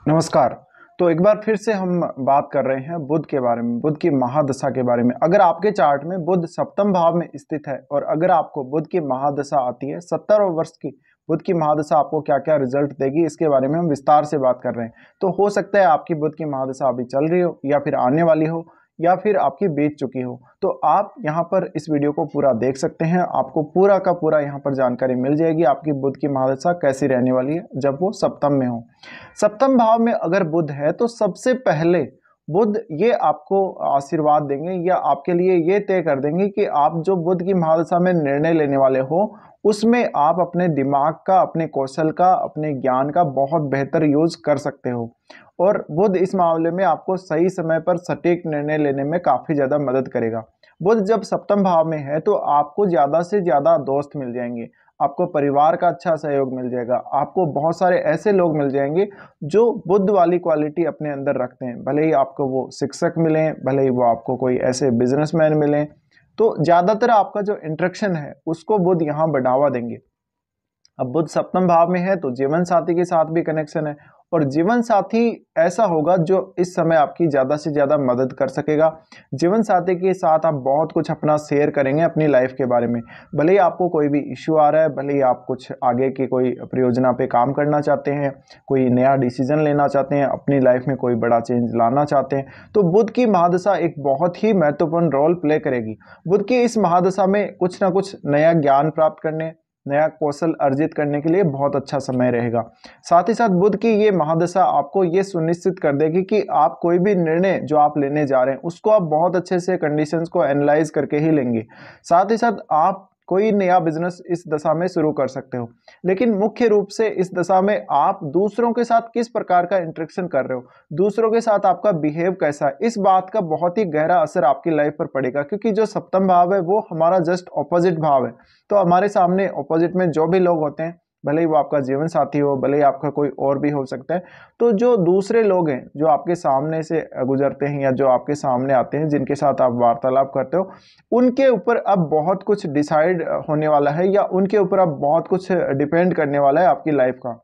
नमस्कार। तो एक बार फिर से हम बात कर रहे हैं बुध के बारे में, बुध की महादशा के बारे में। अगर आपके चार्ट में बुध सप्तम भाव में स्थित है और अगर आपको बुध की महादशा आती है 70 वर्ष की, बुध की महादशा आपको क्या क्या रिजल्ट देगी इसके बारे में हम विस्तार से बात कर रहे हैं। तो हो सकता है आपकी बुध की महादशा अभी चल रही हो या फिर आने वाली हो या फिर आपकी बीत चुकी हो। तो आप यहाँ पर इस वीडियो को पूरा देख सकते हैं, आपको पूरा का पूरा यहाँ पर जानकारी मिल जाएगी आपकी बुध की महादशा कैसी रहने वाली है जब वो सप्तम में हो। सप्तम भाव में अगर बुध है तो सबसे पहले बुध ये आपको आशीर्वाद देंगे या आपके लिए ये तय कर देंगे कि आप जो बुध की महादशा में निर्णय लेने वाले हो उसमें आप अपने दिमाग का, अपने कौशल का, अपने ज्ञान का बहुत बेहतर यूज कर सकते हो। और बुध इस मामले में आपको सही समय पर सटीक निर्णय लेने में काफी ज्यादा मदद करेगा। बुध जब सप्तम भाव में है तो आपको ज्यादा से ज्यादा दोस्त मिल जाएंगे, आपको परिवार का अच्छा सहयोग मिल जाएगा, आपको बहुत सारे ऐसे लोग मिल जाएंगे जो बुध वाली क्वालिटी अपने अंदर रखते हैं। भले ही आपको वो शिक्षक मिलें, भले ही वो आपको कोई ऐसे बिजनेसमैन मिलें, तो ज्यादातर आपका जो इंटरेक्शन है उसको बुध यहाँ बढ़ावा देंगे। अब बुध सप्तम भाव में है तो जीवन साथी के साथ भी कनेक्शन है और जीवन साथी ऐसा होगा जो इस समय आपकी ज्यादा से ज्यादा मदद कर सकेगा। जीवन साथी के साथ आप बहुत कुछ अपना शेयर करेंगे अपनी लाइफ के बारे में। भले ही आपको कोई भी इश्यू आ रहा है, भले ही आप कुछ आगे की कोई परियोजना पे काम करना चाहते हैं, कोई नया डिसीजन लेना चाहते हैं, अपनी लाइफ में कोई बड़ा चेंज लाना चाहते हैं, तो बुध की महादशा एक बहुत ही महत्वपूर्ण रोल प्ले करेगी। बुध की इस महादशा में कुछ ना कुछ नया ज्ञान प्राप्त करने, नया कौशल अर्जित करने के लिए बहुत अच्छा समय रहेगा। साथ ही साथ बुध की ये महादशा आपको ये सुनिश्चित कर देगी कि आप कोई भी निर्णय जो आप लेने जा रहे हैं उसको आप बहुत अच्छे से कंडीशंस को एनालाइज करके ही लेंगे। साथ ही साथ आप कोई नया बिजनेस इस दशा में शुरू कर सकते हो, लेकिन मुख्य रूप से इस दशा में आप दूसरों के साथ किस प्रकार का इंटरेक्शन कर रहे हो, दूसरों के साथ आपका बिहेव कैसा है, इस बात का बहुत ही गहरा असर आपकी लाइफ पर पड़ेगा। क्योंकि जो सप्तम भाव है वो हमारा जस्ट ऑपोजिट भाव है। तो हमारे सामने ऑपोजिट में जो भी लोग होते हैं, भले ही वो आपका जीवन साथी हो, भले ही आपका कोई और भी हो सकता है, तो जो दूसरे लोग हैं जो आपके सामने से गुजरते हैं या जो आपके सामने आते हैं, जिनके साथ आप वार्तालाप करते हो, उनके ऊपर अब बहुत कुछ डिसाइड होने वाला है या उनके ऊपर अब बहुत कुछ डिपेंड करने वाला है आपकी लाइफ का।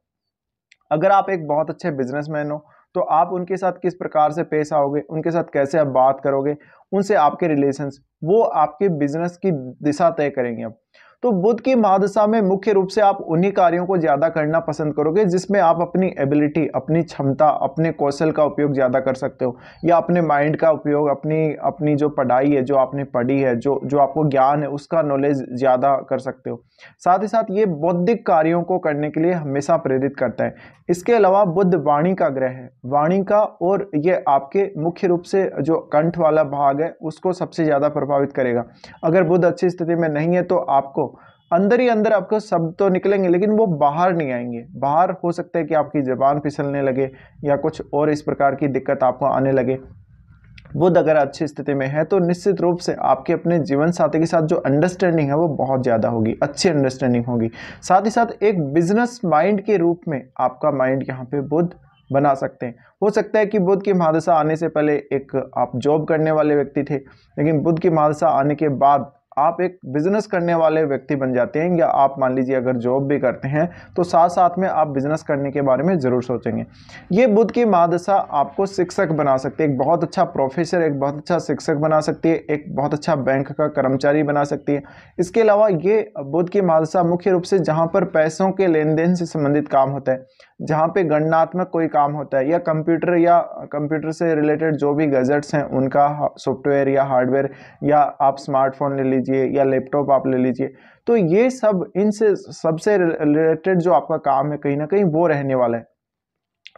अगर आप एक बहुत अच्छे बिजनेसमैन हो तो आप उनके साथ किस प्रकार से पेश आओगे, उनके साथ कैसे आप बात करोगे, उनसे आपके रिलेशंस, वो आपके बिजनेस की दिशा तय करेंगे। अब तो बुध की महादशा में मुख्य रूप से आप उन्हीं कार्यों को ज्यादा करना पसंद करोगे जिसमें आप अपनी एबिलिटी, अपनी क्षमता, अपने कौशल का उपयोग ज्यादा कर सकते हो, या अपने माइंड का उपयोग, अपनी अपनी जो पढ़ाई है, जो आपने पढ़ी है, जो जो आपको ज्ञान है, उसका नॉलेज ज्यादा कर सकते हो। साथ ही साथ ये बौद्धिक कार्यों को करने के लिए हमेशा प्रेरित करता है। इसके अलावा बुध वाणी का ग्रह है, वाणी का, और ये आपके मुख्य रूप से जो कंठ वाला भाग है उसको सबसे ज्यादा प्रभावित करेगा। अगर बुध अच्छी स्थिति में नहीं है तो आपको अंदर ही अंदर आपको शब्द तो निकलेंगे लेकिन वो बाहर नहीं आएंगे। बाहर हो सकता है कि आपकी जबान फिसलने लगे या कुछ और इस प्रकार की दिक्कत आपको आने लगे। बुध अगर अच्छी स्थिति में है तो निश्चित रूप से आपके अपने जीवन साथी के साथ जो अंडरस्टैंडिंग है वो बहुत ज़्यादा होगी, अच्छी अंडरस्टैंडिंग होगी। साथ ही साथ एक बिजनेस माइंड के रूप में आपका माइंड यहाँ पे बुध बना सकते हैं। हो सकता है कि बुध की महादशा आने से पहले एक आप जॉब करने वाले व्यक्ति थे, लेकिन बुध की महादशा आने के बाद आप एक बिजनेस करने वाले व्यक्ति बन जाते हैं, या आप मान लीजिए अगर जॉब भी करते हैं तो साथ साथ में आप बिजनेस करने के बारे में जरूर सोचेंगे। ये बुध की महादशा आपको शिक्षक बना सकती है, एक बहुत अच्छा प्रोफेसर, एक बहुत अच्छा शिक्षक बना सकती है, एक बहुत अच्छा बैंक का कर्मचारी बना सकती है। इसके अलावा ये बुध की महादशा मुख्य रूप से जहाँ पर पैसों के लेन देन से संबंधित काम होता है, जहाँ पे गणनात्मक कोई काम होता है, या कंप्यूटर से रिलेटेड जो भी गैजेट्स हैं उनका सॉफ्टवेयर या हार्डवेयर, या आप स्मार्टफोन ले लीजिए या लैपटॉप आप ले लीजिए, तो ये सब इनसे सबसे रिलेटेड जो आपका काम है कहीं ना कहीं वो रहने वाला है।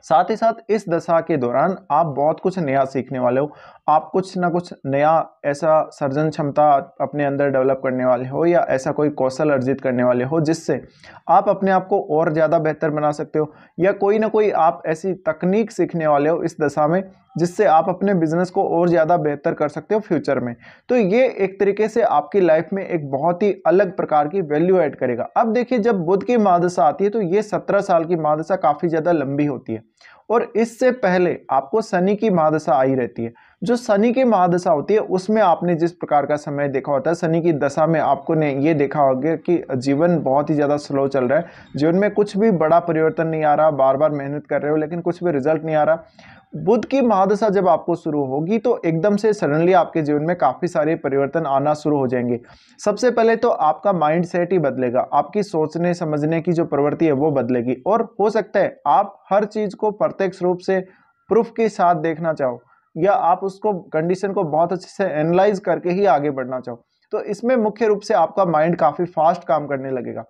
साथ ही साथ इस दशा के दौरान आप बहुत कुछ नया सीखने वाले हो, आप कुछ ना कुछ नया ऐसा सर्जन क्षमता अपने अंदर डेवलप करने वाले हो, या ऐसा कोई कौशल अर्जित करने वाले हो जिससे आप अपने आप को और ज़्यादा बेहतर बना सकते हो, या कोई ना कोई आप ऐसी तकनीक सीखने वाले हो इस दशा में जिससे आप अपने बिजनेस को और ज़्यादा बेहतर कर सकते हो फ्यूचर में। तो ये एक तरीके से आपकी लाइफ में एक बहुत ही अलग प्रकार की वैल्यू ऐड करेगा। अब देखिए, जब बुध की महादशा आती है तो ये 17 साल की महादशा काफ़ी ज़्यादा लंबी होती है, और इससे पहले आपको शनि की महादशा आई रहती है। जो शनि की महादशा होती है उसमें आपने जिस प्रकार का समय देखा होता है, शनि की दशा में आपको ने ये देखा होगा कि जीवन बहुत ही ज़्यादा स्लो चल रहा है, जीवन में कुछ भी बड़ा परिवर्तन नहीं आ रहा, बार बार मेहनत कर रहे हो लेकिन कुछ भी रिजल्ट नहीं आ रहा। बुध की महादशा जब आपको शुरू होगी तो एकदम से सडनली आपके जीवन में काफ़ी सारे परिवर्तन आना शुरू हो जाएंगे। सबसे पहले तो आपका माइंड सेट ही बदलेगा, आपकी सोचने समझने की जो प्रवृत्ति है वो बदलेगी, और हो सकता है आप हर चीज़ को प्रत्यक्ष रूप से प्रूफ के साथ देखना चाहो, या आप उसको कंडीशन को बहुत अच्छे से एनालाइज करके ही आगे बढ़ना चाहो। तो इसमें मुख्य रूप से आपका माइंड काफ़ी फास्ट काम करने लगेगा।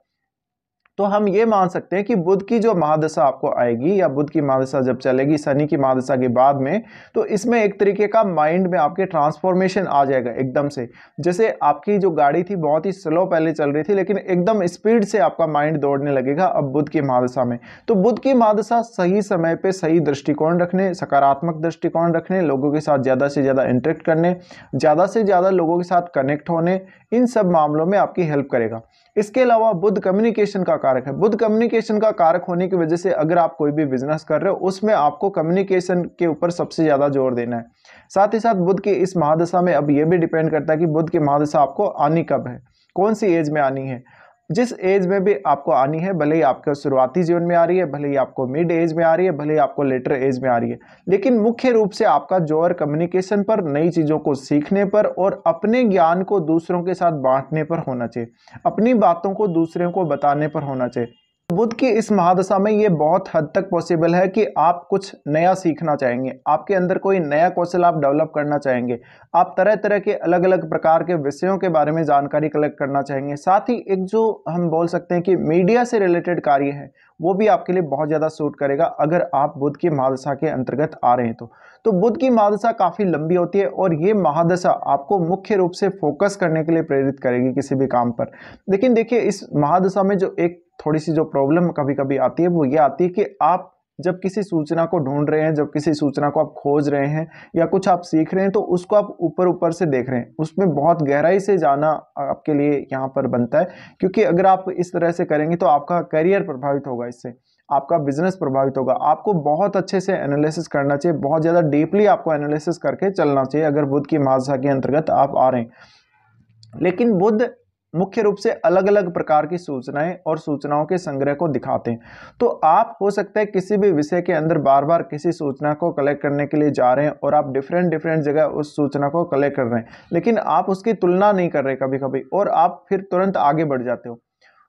तो हम ये मान सकते हैं कि बुध की जो महादशा आपको आएगी, या बुध की महादशा जब चलेगी शनि की महादशा के बाद में, तो इसमें एक तरीके का माइंड में आपके ट्रांसफॉर्मेशन आ जाएगा एकदम से। जैसे आपकी जो गाड़ी थी बहुत ही स्लो पहले चल रही थी, लेकिन एकदम स्पीड से आपका माइंड दौड़ने लगेगा अब बुध की महादशा में। तो बुध की महादशा सही समय पे सही दृष्टिकोण रखने, सकारात्मक दृष्टिकोण रखने, लोगों के साथ ज़्यादा से ज़्यादा इंटरेक्ट करने, ज़्यादा से ज़्यादा लोगों के साथ कनेक्ट होने, इन सब मामलों में आपकी हेल्प करेगा। इसके अलावा बुध कम्युनिकेशन का कारक है। बुध कम्युनिकेशन का कारक होने की वजह से अगर आप कोई भी बिजनेस कर रहे हो उसमें आपको कम्युनिकेशन के ऊपर सबसे ज़्यादा जोर देना है। साथ ही साथ बुध की इस महादशा में अब ये भी डिपेंड करता है कि बुध की महादशा आपको आनी कब है, कौन सी एज में आनी है। जिस एज में भी आपको आनी है, भले ही आपके शुरुआती जीवन में आ रही है, भले ही आपको मिड एज में आ रही है, भले ही आपको लेटर एज में आ रही है, लेकिन मुख्य रूप से आपका जोर कम्युनिकेशन पर, नई चीज़ों को सीखने पर और अपने ज्ञान को दूसरों के साथ बांटने पर होना चाहिए, अपनी बातों को दूसरों को बताने पर होना चाहिए। बुध की इस महादशा में ये बहुत हद तक पॉसिबल है कि आप कुछ नया सीखना चाहेंगे, आपके अंदर कोई नया कौशल आप डेवलप करना चाहेंगे, आप तरह तरह के अलग अलग प्रकार के विषयों के बारे में जानकारी कलेक्ट करना चाहेंगे। साथ ही एक जो हम बोल सकते हैं कि मीडिया से रिलेटेड कार्य है वो भी आपके लिए बहुत ज़्यादा सूट करेगा अगर आप बुध की महादशा के अंतर्गत आ रहे हैं तो बुध की महादशा काफ़ी लंबी होती है और ये महादशा आपको मुख्य रूप से फोकस करने के लिए प्रेरित करेगी किसी भी काम पर। लेकिन देखिए इस महादशा में जो एक थोड़ी सी जो प्रॉब्लम कभी कभी आती है वो ये आती है कि आप जब किसी सूचना को ढूंढ रहे हैं, जब किसी सूचना को आप खोज रहे हैं या कुछ आप सीख रहे हैं, तो उसको आप ऊपर ऊपर से देख रहे हैं, उसमें बहुत गहराई से जाना आपके लिए यहाँ पर बनता है। क्योंकि अगर आप इस तरह से करेंगे तो आपका करियर प्रभावित होगा, इससे आपका बिजनेस प्रभावित होगा। आपको बहुत अच्छे से एनालिसिस करना चाहिए, बहुत ज़्यादा डीपली आपको एनालिसिस करके चलना चाहिए अगर बुध की महादशा के अंतर्गत आप आ रहे हैं। लेकिन बुध मुख्य रूप से अलग अलग प्रकार की सूचनाएं और सूचनाओं के संग्रह को दिखाते हैं। तो आप हो सकता है किसी भी विषय के अंदर बार बार किसी सूचना को कलेक्ट करने के लिए जा रहे हैं और आप डिफरेंट जगह उस सूचना को कलेक्ट कर रहे हैं, लेकिन आप उसकी तुलना नहीं कर रहे कभी कभी, और आप फिर तुरंत आगे बढ़ जाते हो।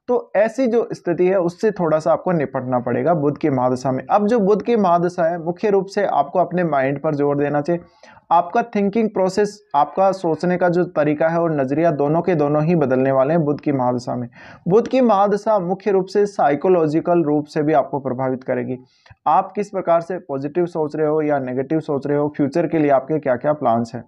तो ऐसी जो स्थिति है उससे थोड़ा सा आपको निपटना पड़ेगा बुध की महादशा में। अब जो बुध की महादशा है मुख्य रूप से आपको अपने माइंड पर जोर देना चाहिए। आपका थिंकिंग प्रोसेस, आपका सोचने का जो तरीका है और नजरिया, दोनों के दोनों ही बदलने वाले हैं बुध की महादशा में। बुध की महादशा मुख्य रूप से साइकोलॉजिकल रूप से भी आपको प्रभावित करेगी। आप किस प्रकार से पॉजिटिव सोच रहे हो या नेगेटिव सोच रहे हो, फ्यूचर के लिए आपके क्या क्या प्लान्स हैं।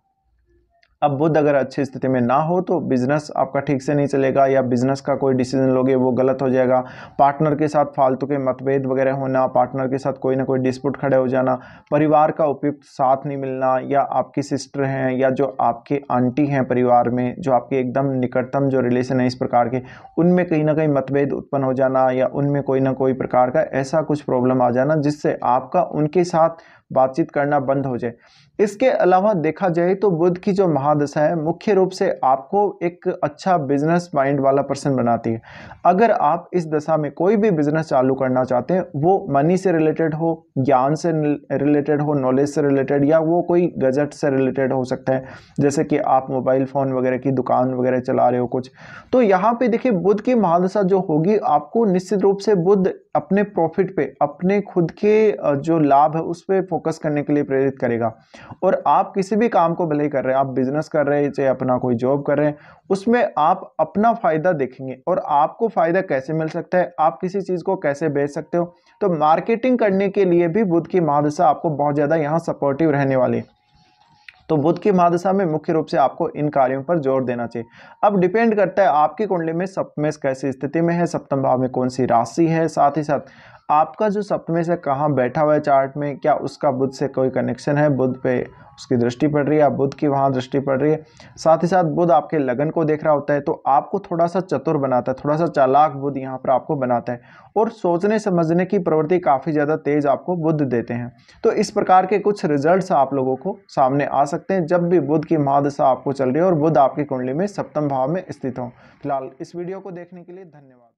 अब बुध अगर अच्छी स्थिति में ना हो तो बिजनेस आपका ठीक से नहीं चलेगा, या बिजनेस का कोई डिसीजन लोगे वो गलत हो जाएगा। पार्टनर के साथ फालतू के मतभेद वगैरह होना, पार्टनर के साथ कोई ना कोई डिस्प्यूट खड़े हो जाना, परिवार का उपयुक्त साथ नहीं मिलना, या आपकी सिस्टर हैं या जो आपके आंटी हैं परिवार में, जो आपके एकदम निकटतम जो रिलेशन है इस प्रकार के, उनमें कहीं ना कहीं मतभेद उत्पन्न हो जाना, या उनमें कोई ना कोई प्रकार का ऐसा कुछ प्रॉब्लम आ जाना जिससे आपका उनके साथ बातचीत करना बंद हो जाए। इसके अलावा देखा जाए तो बुध की जो महादशा है मुख्य रूप से आपको एक अच्छा बिजनेस माइंड वाला पर्सन बनाती है। अगर आप इस दशा में कोई भी बिजनेस चालू करना चाहते हैं, वो मनी से रिलेटेड हो, ज्ञान से रिलेटेड हो, नॉलेज से रिलेटेड, या वो कोई गजट से रिलेटेड हो सकता है, जैसे कि आप मोबाइल फ़ोन वगैरह की दुकान वगैरह चला रहे हो कुछ, तो यहाँ पे देखिए बुध की महादशा जो होगी आपको निश्चित रूप से बुध अपने प्रॉफिट पे, अपने खुद के जो लाभ है उस पर फोकस करने के लिए प्रेरित करेगा। और आप किसी भी काम को भले ही कर रहे हैं, आप बिजनेस कर रहे हैं चाहे अपना कोई जॉब कर रहे हैं, उसमें आप अपना फायदा देखेंगे और आपको फायदा कैसे मिल सकता है, आप किसी चीज को कैसे बेच सकते हो। तो मार्केटिंग करने के लिए भी बुध की महादशा आपको बहुत ज्यादा यहाँ सपोर्टिव रहने वाली है। तो बुध की महादशा में मुख्य रूप से आपको इन कार्यों पर जोर देना चाहिए। अब डिपेंड करता है आपकी कुंडली में सप्तमेश कैसी स्थिति में है, सप्तम भाव में कौन सी राशि है, साथ ही साथ आपका जो सप्तमी से कहाँ बैठा हुआ है चार्ट में, क्या उसका बुध से कोई कनेक्शन है, बुध पे उसकी दृष्टि पड़ रही है या बुध की वहाँ दृष्टि पड़ रही है। साथ ही साथ बुध आपके लगन को देख रहा होता है, तो आपको थोड़ा सा चतुर बनाता है, थोड़ा सा चालाक बुध यहाँ पर आपको बनाता है और सोचने समझने की प्रवृत्ति काफ़ी ज़्यादा तेज आपको बुध देते हैं। तो इस प्रकार के कुछ रिजल्ट्स आप लोगों को सामने आ सकते हैं जब भी बुध की महादशा आपको चल रही है और बुध आपकी कुंडली में सप्तम भाव में स्थित हो। फिलहाल इस वीडियो को देखने के लिए धन्यवाद।